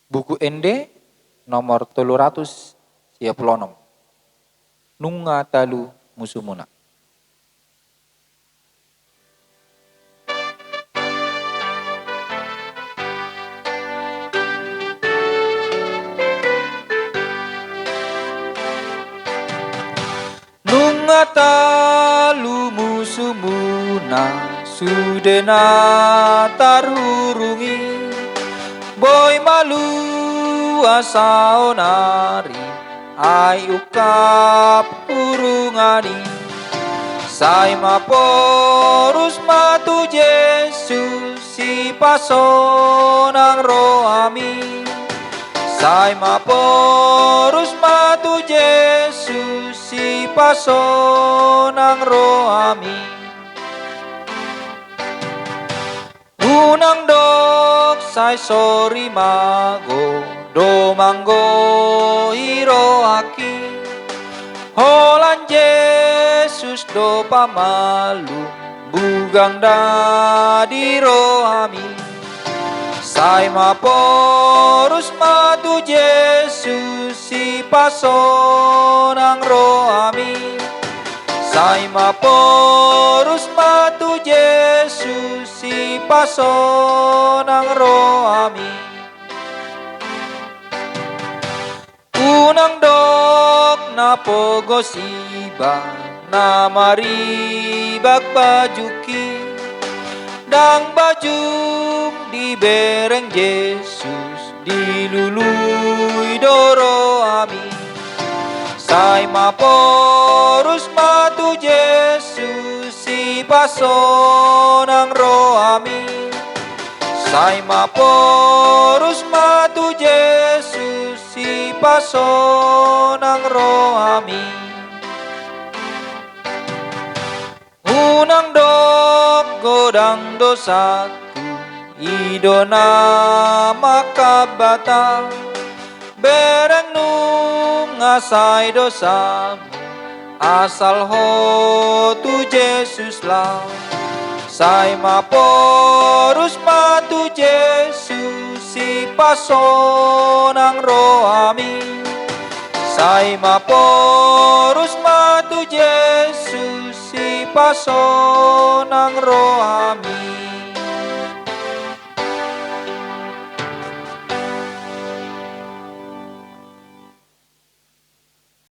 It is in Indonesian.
Buku ND nomor 336. Nunga talu musumuna. Nunga talu musumuna sudena tarhurungi boy malu asaonari ay ukap urungani say maporus matu Jesus si pasonang rohami say maporus matu Jesus si pasonang rohami unang dok say sorry mago do manggo hiro aki holan Jesus do pamalu bugang di rohami say maporus matu Jesus si pasonang rohami say maporus matu Jesus si pasonang rohami unang dok na pogosiba na maribak bajuki dang bajum di bereng Jesus dilului doro ami say maporus matu Jesus si pasonang rohami say maporus matu Jesus si pasonang rohami unang dok godang dosaku idona makabata bereng nung ngasay dosamu asal ho tu Jesus lah say maporus matu Jesus si pasonang rohami say maporus matu Jesus si pasonang rohami